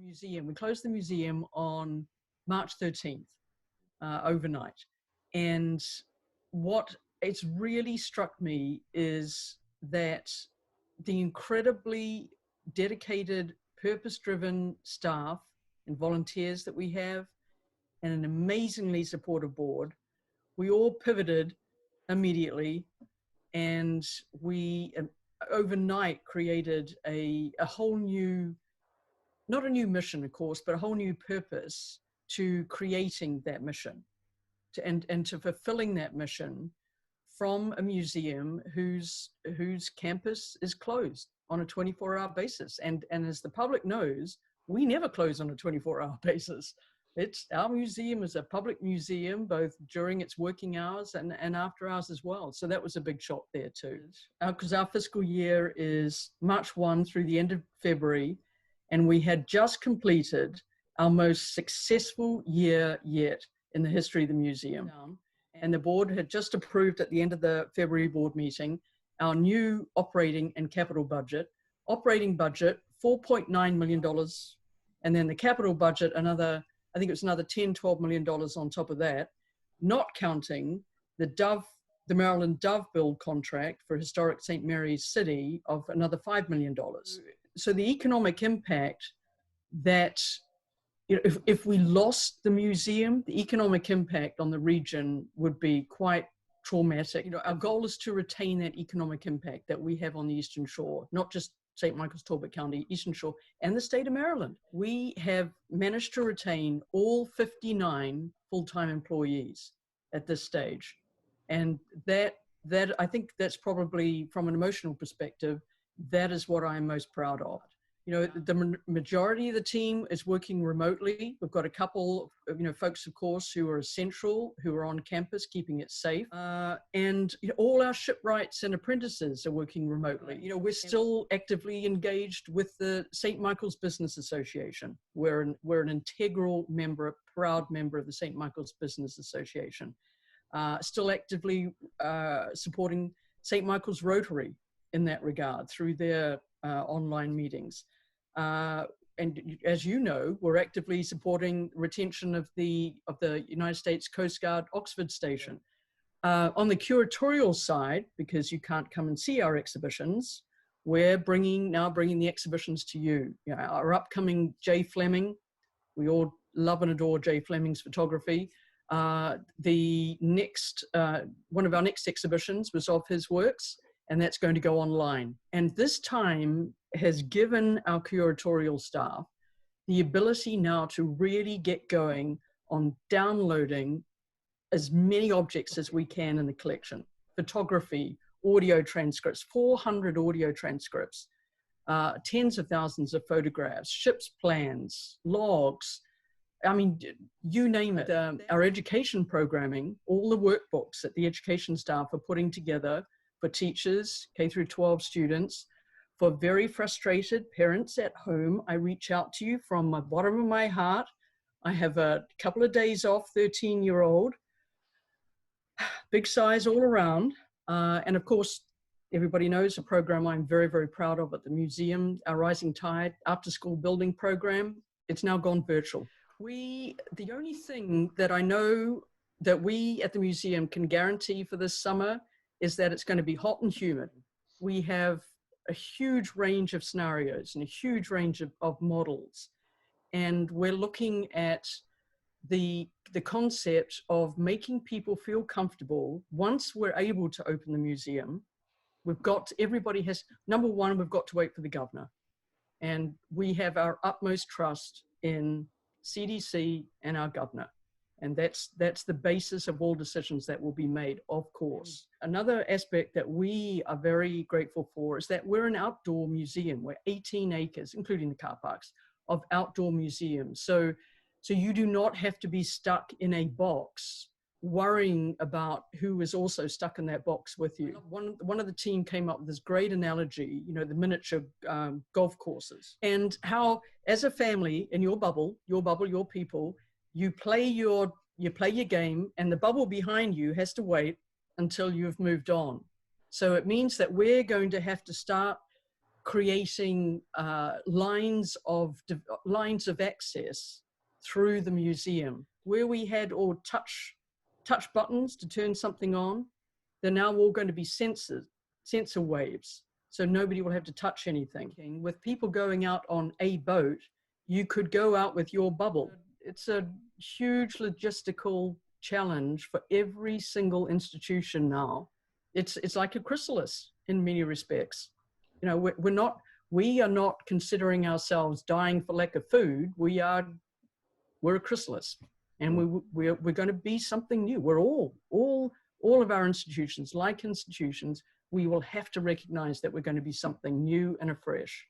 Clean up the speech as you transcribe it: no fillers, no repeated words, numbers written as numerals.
museum. We closed the museum on March 13th, overnight. And what it's really struck me is that the incredibly dedicated, purpose-driven staff and volunteers that we have, and an amazingly supportive board, we all pivoted immediately, and we overnight created a whole new, not a new mission, of course, but a whole new purpose to creating that mission, and to fulfilling that mission from a museum whose campus is closed on a 24-hour basis. And as the public knows, we never close on a 24-hour basis. Our museum is a public museum, both during its working hours and after hours as well. So that was a big shock there too. Because our fiscal year is March 1 through the end of February, and we had just completed our most successful year yet in the history of the museum. And the board had just approved at the end of the February board meeting our new operating and capital budget. Operating budget, $4.9 million. And then the capital budget, I think it was another $10–12 million on top of that, not counting the Maryland Dove build contract for historic St. Mary's City of another $5 million. So the economic impact that, if we lost the museum, the economic impact on the region would be quite traumatic. Our goal is to retain that economic impact that we have on the Eastern Shore, not just St. Michael's, Talbot County, Eastern Shore, and the state of Maryland. We have managed to retain all 59 full-time employees at this stage. And that I think that's probably, from an emotional perspective, that is what I'm most proud of. The majority of the team is working remotely. We've got a couple of, folks, of course, who are essential, who are on campus, keeping it safe. And all our shipwrights and apprentices are working remotely. We're still actively engaged with the St. Michael's Business Association. We're an integral member, a proud member of the St. Michael's Business Association. Still actively supporting St. Michael's Rotary in that regard through their online meetings. And as you know, we're actively supporting retention of the United States Coast Guard Oxford Station. On the curatorial side, because you can't come and see our exhibitions, we're now bringing the exhibitions to you. Our upcoming Jay Fleming, we all love and adore Jay Fleming's photography. The next, one of our next exhibitions was of his works, and that's going to go online. And this time has given our curatorial staff the ability now to really get going on downloading as many objects as we can in the collection. Photography, audio transcripts, 400 audio transcripts, tens of thousands of photographs, ship's plans, logs, you name it. Our education programming, all the workbooks that the education staff are putting together for teachers, K-12 students, for very frustrated parents at home. I reach out to you from the bottom of my heart. I have a couple of days off, 13-year-old, big size all around. And of course, everybody knows a program I'm very, very proud of at the museum, our Rising Tide after-school building program. It's now gone virtual. The only thing that I know that we at the museum can guarantee for this summer is that it's going to be hot and humid. We have a huge range of scenarios and a huge range of models. And we're looking at the concept of making people feel comfortable. Once we're able to open the museum, everybody has, number one, we've got to wait for the governor. And we have our utmost trust in CDC and our governor. And that's the basis of all decisions that will be made, of course. Another aspect that we are very grateful for is that we're an outdoor museum. We're 18 acres, including the car parks, of outdoor museums. So you do not have to be stuck in a box worrying about who is also stuck in that box with you. One of the team came up with this great analogy, the miniature golf courses, and how as a family in your bubble, your people, you play your game, and the bubble behind you has to wait until you've moved on. So it means that we're going to have to start creating lines of access through the museum where we had all touch buttons to turn something on. They're now all going to be sensor waves, so nobody will have to touch anything. With people going out on a boat, you could go out with your bubble. It's a huge logistical challenge for every single institution now. It's like a chrysalis in many respects. You know, we are not considering ourselves dying for lack of food. We're a chrysalis, and we're going to be something new. We're all of our institutions, like institutions, we will have to recognize that we're going to be something new and afresh.